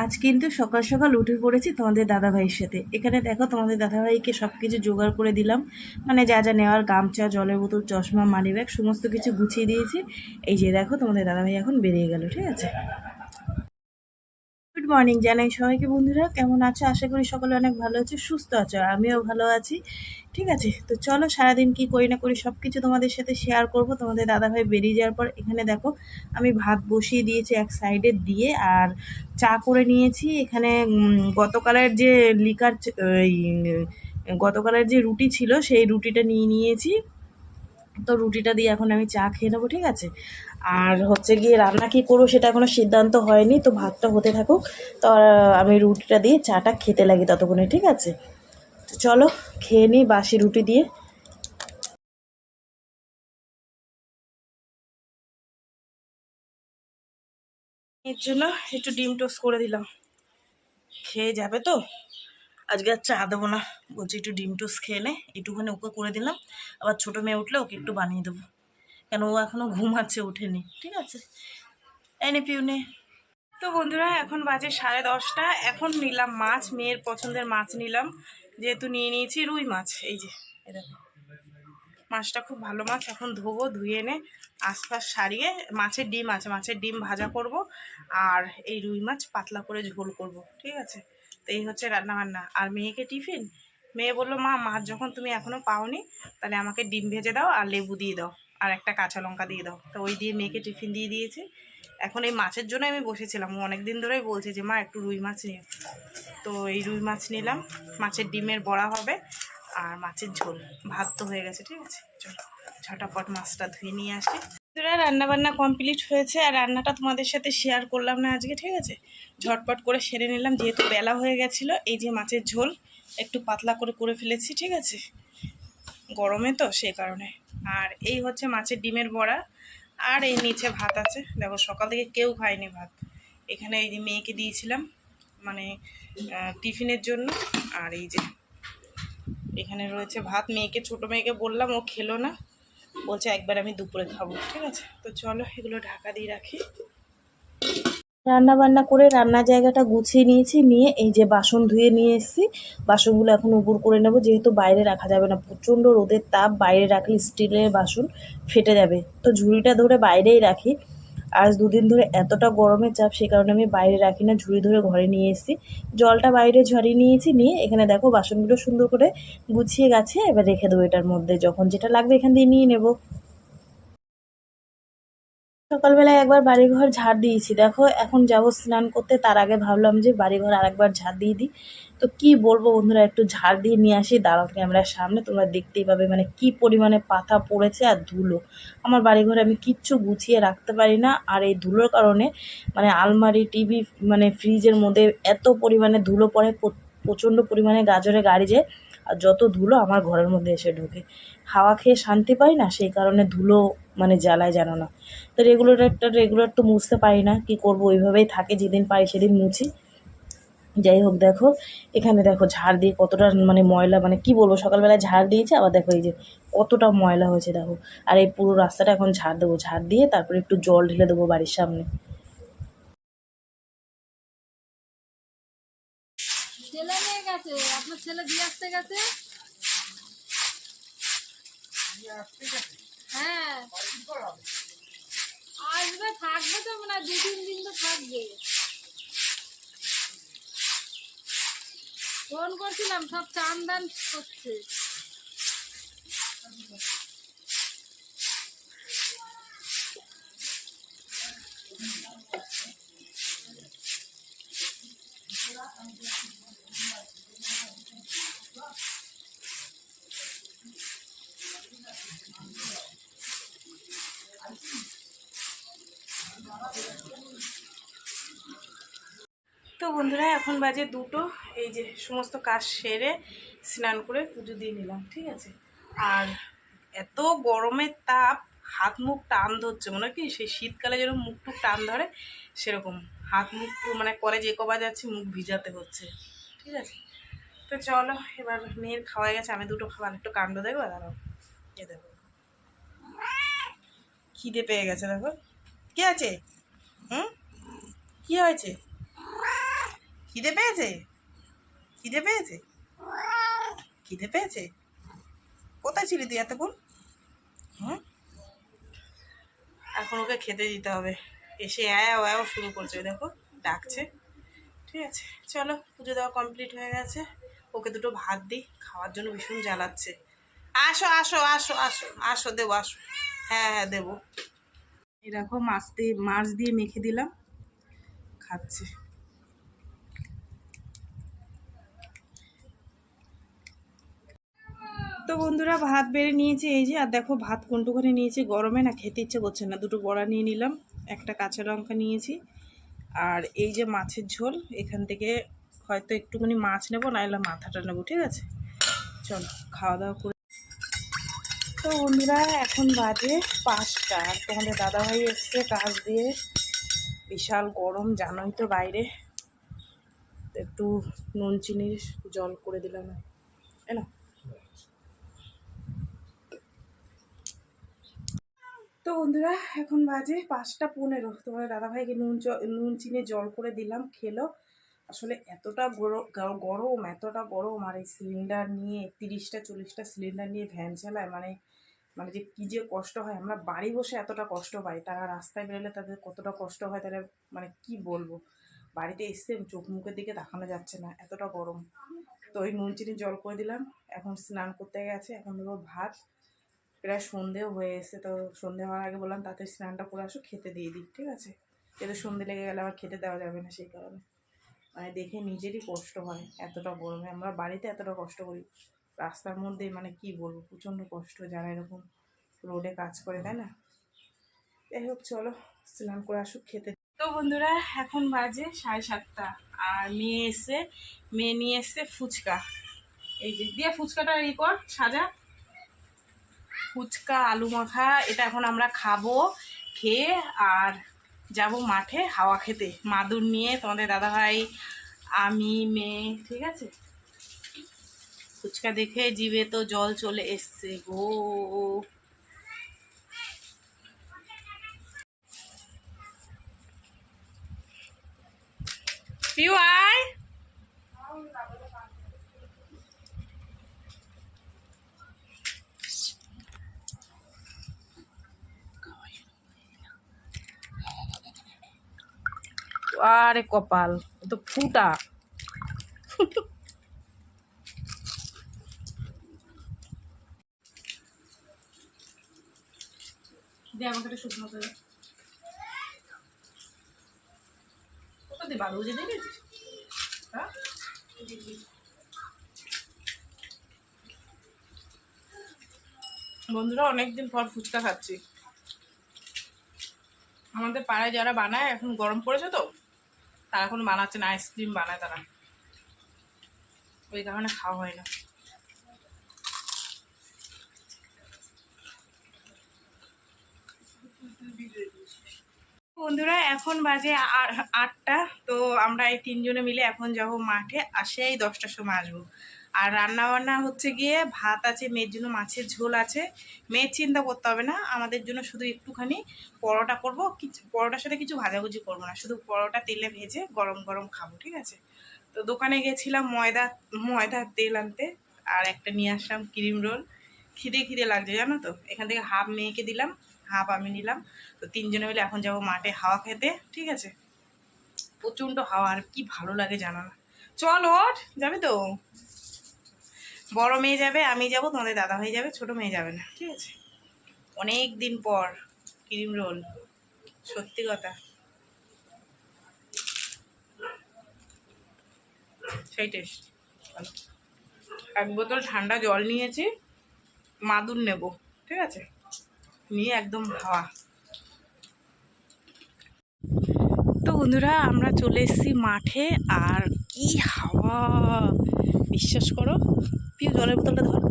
আজ কিন্তু সকাল সকাল উঠে পড়েছি তোমাদের দাদাভাইয়ের সাথে। এখানে দেখো তোমাদের দাদাভাইকে সব কিছু জোগাড় করে দিলাম, মানে যা যা নেওয়ার, গামছা, জলের বোতল, চশমা, মানি ব্যাগ সমস্ত কিছু গুছিয়ে দিয়েছি। এই যে দেখো তোমাদের দাদাভাই এখন বেরিয়ে গেল, ঠিক আছে। গুড মর্নিং জানাই সবাইকে। বন্ধুরা কেমন আছো? আশা করি সকলে অনেক ভালো আছে, সুস্থ আছো, আর আমিও ভালো আছি। ঠিক আছে, তো চলো সারাদিন কি করি না করি সব কিছু তোমাদের সাথে শেয়ার করব। তোমাদের দাদাভাই বেরিয়ে যাওয়ার পর এখানে দেখো আমি ভাত বসিয়ে দিয়েছি এক সাইডে দিয়ে, আর চা করে নিয়েছি। এখানে গতকালের যে লিকার গতকালের যে রুটি ছিল সেই রুটিটা নিয়ে নিয়েছি। তো রুটিটা দিয়ে এখন আমি চা খেয়ে নেবো, ঠিক আছে। আর হচ্ছে গিয়ে রান্না কী করবো সেটা এখনও সিদ্ধান্ত হয়নি, তো ভাতটা হতে থাকুক। তো আমি রুটিটা দিয়ে চাটা খেতে লাগি ততক্ষণে, ঠিক আছে। তো চলো খেয়ে নিই বাসি রুটি দিয়ে। এর জন্য একটু ডিম টোস্ট করে দিলাম, খেয়ে যাবে তো। আজকে আর চা দেবো না, বলছি একটু ডিম টোস্ট খেয়ে নে, একটুখানি ওকে করে দিলাম। আবার ছোটো মেয়ে উঠলে ওকে একটু বানিয়ে দেবো, কেন ও এখনও ঘুমাচ্ছে, ওঠেনি, ঠিক আছে। এনে পিউনে। তো বন্ধুরা এখন বাজে 10:30। এখন নিলাম মাছ, মেয়ের পছন্দের মাছ নিলাম, যেহেতু নিয়ে নিয়েছি রুই মাছ। এই যে এই দেখো, মাছটা খুব ভালো মাছ। এখন ধোবো, ধুয়ে এনে আশপাশ সারিয়ে, মাছের ডিম আছে, মাছের ডিম ভাজা করব, আর এই রুই মাছ পাতলা করে ঝোল করব, ঠিক আছে। তো এই হচ্ছে রান্নাবান্না। আর মেয়েকে টিফিন, মেয়ে বললো মা, মাছ যখন তুমি এখনও পাওনি তাহলে আমাকে ডিম ভেজে দাও আর লেবু দিয়ে দাও আর একটা কাঁচা লঙ্কা দিয়ে দাও। তো ওই দিয়ে মেয়েকে টিফিন দিয়ে দিয়েছি। এখন এই মাছের জন্য আমি বসেছিলাম, ও অনেক দিন ধরেই বলছে যে মা একটু রুই মাছ নিয়ে। তো এই রুই মাছ নিলাম, মাছের ডিমের বড়া হবে আর মাছের ঝোল। ভাত তো হয়ে গেছে, ঠিক আছে। চলো ঝটাপট মাছটা ধুয়ে নিয়ে আসি। রান্নাবান্না কমপ্লিট হয়েছে, আর রান্নাটা তোমাদের সাথে শেয়ার করলাম না আজকে, ঠিক আছে। ঝটপট করে সেরে নিলাম, যেহেতু বেলা হয়ে গেছিলো। এই যে মাছের ঝোল একটু পাতলা করে করে ফেলেছি, ঠিক আছে, গরমে তো সেই কারণে। আর এই হচ্ছে মাছের ডিমের বড়া, আর এই নিচে ভাত আছে। দেখো সকাল থেকে কেউ খায়নি ভাত, এখানে এই যে মেয়েকে দিয়েছিলাম, মানে টিফিনের জন্য। আর এই যে এখানে রয়েছে ভাত। মেয়েকে, ছোটো মেয়েকে বললাম, ও খেলো না, বলছে একবার আমি দুপুরে খাবো, ঠিক আছে। তো চলো এগুলো ঢাকা দিয়ে রাখি। রান্না বান্না করে রান্নার জায়গাটা গুছিয়ে নিয়েছি, নিয়ে এই যে বাসন ধুয়ে নিয়ে এসেছি। বাসনগুলো এখন উপর করে নেব, যেহেতু বাইরে রাখা যাবে না, প্রচণ্ড রোদের তাপ, বাইরে রাখলে স্টিলের বাসন ফেটে যাবে। তো ঝুড়িটা ধরে বাইরেই রাখি। আজ দুদিন ধরে এতটা গরমের চাপ, সে কারণে আমি বাইরে রাখি না, ঝুড়ি ধরে ঘরে নিয়ে এসেছি। জলটা বাইরে ঝরিয়ে নিয়েছি, নিয়ে এখানে দেখো বাসনগুলো সুন্দর করে গুছিয়ে গাছে এবার রেখে দেবো এটার মধ্যে, যখন যেটা লাগবে এখান দিয়ে নিয়ে নেবো। সকালবেলায় একবার বাড়িঘর ঝাড় দিয়েছি, দেখো এখন যাব স্নান করতে, তার আগে ভাবলাম যে বাড়িঘর আরেকবার ঝাড় দিয়ে দিই। তো কি বলবো বন্ধুরা, একটু ঝাড় দিয়ে নিয়ে আসি, দাঁড়াও ক্যামেরার সামনে, তোমরা দেখতেই পাবে মানে কি পরিমাণে পাতা পড়েছে আর ধুলো। আমার বাড়িঘরে আমি কিচ্ছু গুছিয়ে রাখতে পারি না, আর এই ধুলোর কারণে মানে আলমারি, টিভি, মানে ফ্রিজের মধ্যে এত পরিমাণে ধুলো পড়ে, প্রচণ্ড পরিমাণে গাজরে গাড়ি যায়, আর যত ধুলো আমার ঘরের মধ্যে এসে ঢোকে। হাওয়া খেয়ে শান্তি পাই না, সেই কারণে ধুলো মানে জ্বালায়, জানো না। তো রেগুলার তো মুছতে পারি না, কি করব, ওইভাবেই থাকে, যেদিন পাই সেদিন মুছি। যাই হোক, দেখো এখানে দেখো ঝাড় দিয়ে কতটা মানে ময়লা, মানে কি বলবো, সকালবেলায় ঝাড় দিয়েছে, আবার দেখো এই যে কতটা ময়লা হয়েছে দেখো। আর এই পুরো রাস্তাটা এখন ঝাড় দেবো, ঝাড় দিয়ে তারপরে একটু জল ঢেলে দেবো বাড়ির সামনে। ছেলে নিয়ে গেছে, আপনার ছেলে দিয়ে আসতে গেছে। হ্যাঁ আসবে, থাকবে তো মনে হয় 2-3 দিন তো থাকবে। ফোন করছিলাম, সব চান দান করছে। তো বন্ধুরা এখন বাজে 2টো। এই যে সমস্ত কাজ সেরে স্নান করে পুজো দিয়ে নিলাম, ঠিক আছে। আর এত গরমের তাপ, হাত মুখ টান ধরছে, মনে হয় কি সেই শীতকালে যেরকম মুখ টুক টান ধরে সেরকম হাত মুখ মানে কলে যে কবা যাচ্ছে মুখ ভিজাতে হচ্ছে, ঠিক আছে। তো চলো এবার মেয়ের খাওয়া গেছে, আমি দুটো খাবার একটু কাণ্ড দেখবো, দাঁড়াও। এ দেখো খিদে পেয়ে গেছে, দেখো কি আছে, হুম কি হয়েছে, খিদে পেয়েছে? খিদে পেয়েছে? খিদে পেয়েছে? কোথায় ছিলি তুই এতক্ষণ? হুম, এখন ওকে খেতে দিতে হবে। এসে অ্যাও অ্যাও শুরু করছে, দেখো ডাকছে। ঠিক আছে, চলো, পুজো দেওয়া কমপ্লিট হয়ে গেছে। ওকে দুটো ভাত দিই, খাওয়ার জন্য ভীষণ জ্বালাচ্ছে। আসো আসো আসো আসো আসো, দেবো, আসো। হ্যাঁ হ্যাঁ দেবো। এই দেখো মাছ দিয়ে মেখে দিলাম, খাচ্ছে। তো বন্ধুরা ভাত বেড়ে নিয়েছি এই যে, আর দেখো ভাত কোনটুখানি নিয়েছি, গরমে না খেতে ইচ্ছে করছে না। দুটো বড়া নিয়ে নিলাম, একটা কাঁচা লঙ্কা নিয়েছি, আর এই যে মাছের ঝোল, এখান থেকে হয়তো একটুখানি মাছ নেবো, নাহলে মাথাটা নেবো। ঠিক আছে, চলো খাওয়া দাওয়া করে। তো বন্ধুরা এখন বাজে 5টা, আর তোমাদের দাদাভাই এসছে কাজ দিয়ে। বিশাল গরম জানোই তো বাইরে। একটু নুন চিনির জল করে দিলাম, তাই না? তো বন্ধুরা এখন বাজে 5টা 15। তোমাদের দাদাভাইকে নুন চিনি জল করে দিলাম, খেলো। আসলে এতটা গরম, এতটা গরম, আর এই সিলিন্ডার নিয়ে 30টা 40টা সিলিন্ডার নিয়ে ভ্যান চালায়, মানে মানে যে কী যে কষ্ট হয়। আমরা বাড়ি বসে এতটা কষ্ট পাই, তারা রাস্তায় বেরোলে তাদের কতটা কষ্ট হয়, তাহলে মানে কি বলবো। বাড়িতে এসে চোখ মুখের দিকে তাকানো যাচ্ছে না, এতটা গরম। তো ওই নুন চিনি জল করে দিলাম, এখন স্নান করতে গেছে, এখন দেবো ভাত। প্রায় সন্ধেও হয়ে এসে, তো সন্ধে হওয়ার আগে বললাম তাতে স্নানটা করে আসো, খেতে দিয়ে দিই। ঠিক আছে, যেহেতু সন্ধে লেগে গেলে আবার খেতে দেওয়া যাবে না, সেই কারণে। মানে দেখে নিজেরই কষ্ট হয়, এতটা গরমে আমরা বাড়িতে এতটা কষ্ট করি, রাস্তার মধ্যে মানে কি বলবো, প্রচণ্ড কষ্ট যারা এরকম রোডে কাজ করে, তাই না? যাই হোক, চলো স্নান করে আসুক, খেতে। তো বন্ধুরা এখন বাজে 7:30, আর মেয়ে নিয়ে এসছে ফুচকা। এই যে দিয়ে ফুচকাটা ই কর, সাজা। ফুচকা আলু মাখা, এটা এখন আমরা খাবো। খেয়ে আর যাব মাঠে হাওয়া খেতে, মাদুর নিয়ে, তোমাদের দাদাভাই, আমি, মেয়ে। ঠিক আছে, ফুচকা দেখে জিভে তো জল চলে এসছে গো। পিউ আয়। আরে কপাল, ও তো ফুটা। দে আমাকে একটা শুকনো করে। কোথা দিয়ে বালু যে দেখেছিস? হ্যাঁ, বন্ধুরা অনেকদিন পর ফুচকা খাচ্ছি। আমাদের পাড়ায় যারা বানায়, এখন গরম পড়েছে তো, তারা এখন বানাচ্ছে না, আইসক্রিম বানায় তারা, ওই কারণে খাওয়া হয় না। বন্ধুরা এখন বাজে 8টা। তো আমরা এই 3জনে মিলে এখন যাব মাঠে, আসে এই 10টার সময় আসবো। আর রান্না বান্না হচ্ছে গিয়ে ভাত আছে, মেয়ের জন্য মাছের ঝোল আছে। মেয়ের চিন্তা করতে হবে না, আমাদের জন্য শুধু একটুখানি পরোটা করবো। কিছু পরোটার সাথে কিছু ভাজাভুজি করবো না, শুধু পরোটা তেলে ভেজে গরম গরম খাবো। ঠিক আছে, তো দোকানে গেছিলাম ময়দার তেল আনতে, আর একটা নিয়ে আসলাম ক্রিম রোল। খিদে খিদে লাগছে জানো তো, এখান থেকে হাফ মেয়েকে দিলাম, হাফ আমি নিলাম। তো 3জনে মিলে এখন যাবো মাঠে হাওয়া খেতে। ঠিক আছে, প্রচণ্ড হাওয়া, আর কি ভালো লাগে জানো না। চল ওঠ, যাবে তো? বড় মেয়ে যাবে, আমি যাব, তোমাদের দাদা হয়ে যাবে, ছোট মেয়ে যাবে না। ঠিক আছে, অনেক দিন পর ক্রিম রোল, সত্যি কথা, সেই টেস্ট। এক বোতল ঠান্ডা জল নিয়েছি, মাদুর নেব। ঠিক আছে, নিয়ে একদম হাওয়া। তো বন্ধুরা আমরা চলে এসেছি মাঠে, আর কি হাওয়া বিশ্বাস করো। প্লিজ জলের বোতলটা ধর।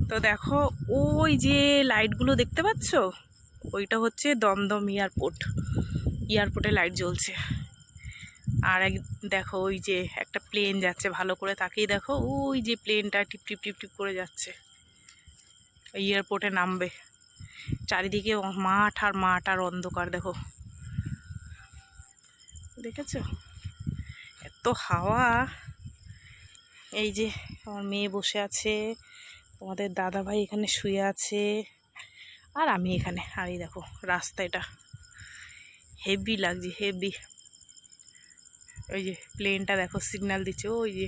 তো দেখো, ওই যে লাইটগুলো দেখতে পাচ্ছ, ওইটা হচ্ছে দমদম এয়ারপোর্টে লাইট জ্বলছে। আর দেখো ওই যে একটা প্লেন যাচ্ছে, ভালো করে তাকিয়ে দেখো, ওই যে প্লেনটা টিপ টিপ টিপ টিপ করে যাচ্ছে, এয়ারপোর্টে নামবে। চারিদিকে মাঠ আর মাঠ আর অন্ধকার, দেখো, দেখেছো? এত হাওয়া। এই যে আমার মেয়ে বসে আছে, তোমাদের দাদা ভাই এখানে শুয়ে আছে, আর আমি এখানে। আর এই দেখো রাস্তা, এটা হেভি লাগছে, হেভি। ওই যে প্লেনটা দেখো সিগন্যাল দিচ্ছে, ওই যে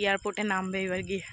এয়ারপোর্টে নামবে এবার গিয়ে।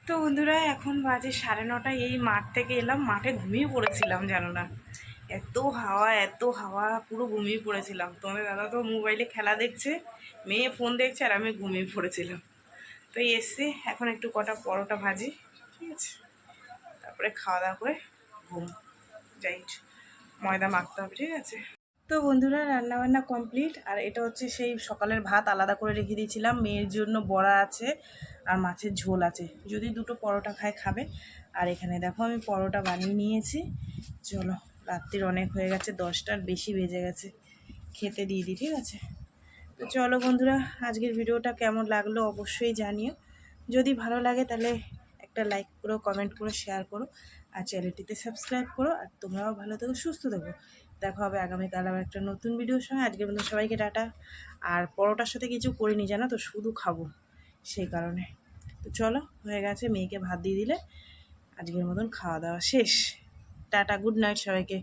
তো বন্ধুরা এখন বাজে 9:30। এই মাঠ থেকে এলাম, মাঠে ঘুমিয়ে পড়েছিলাম জানো না, এত হাওয়া এত হাওয়া, পুরো ঘুমিয়ে পড়েছিলাম। তোমাদের দাদা তো মোবাইলে খেলা দেখছে, মেয়ে ফোন দেখছে, আর আমি ঘুমিয়ে পড়েছিলাম। তো এসে এখন একটু কটা পরোটা ভাজি, ঠিক আছে, তারপরে খাওয়া দাওয়া করে ঘুম, যাই ময়দা মাখতে হবে, ঠিক আছে। তো বন্ধুরা রান্নাবান্না কমপ্লিট। আর এটা হচ্ছে সেই সকালের ভাত, আলাদা করে রেখে দিয়েছিলাম। মেয়ের জন্য বড়া আছে আর মাছের ঝোল আছে, যদি দুটো পরোটা খায় খাবে। আর এখানে দেখো আমি পরোটা বানিয়ে নিয়েছি। চলো, রাত্রির অনেক হয়ে গেছে, 10টার বেশি বেজে গেছে, খেতে দিয়ে দিই, ঠিক আছে। তো চলো বন্ধুরা, আজকের ভিডিওটা কেমন লাগলো অবশ্যই জানিও। যদি ভালো লাগে তাহলে একটা লাইক করো, কমেন্ট করো, শেয়ার করো, আর চ্যানেলটিতে সাবস্ক্রাইব করো। আর তোমরাও ভালো থেকো, সুস্থ থেকো। দেখা হবে আগামীকাল আবার একটা নতুন ভিডিওর সঙ্গে। আজকের মধ্যে সবাইকে টাটা। আর পরোটার সাথে কিছু করিনি জানো তো, শুধু খাবো সেই কারণে। তো চলো, হয়ে গেছে, মেয়েকে ভাত দিয়ে দিলে আজকের মতন খাওয়া দাওয়া শেষ। টাটা, গুড নাইট সবাইকে।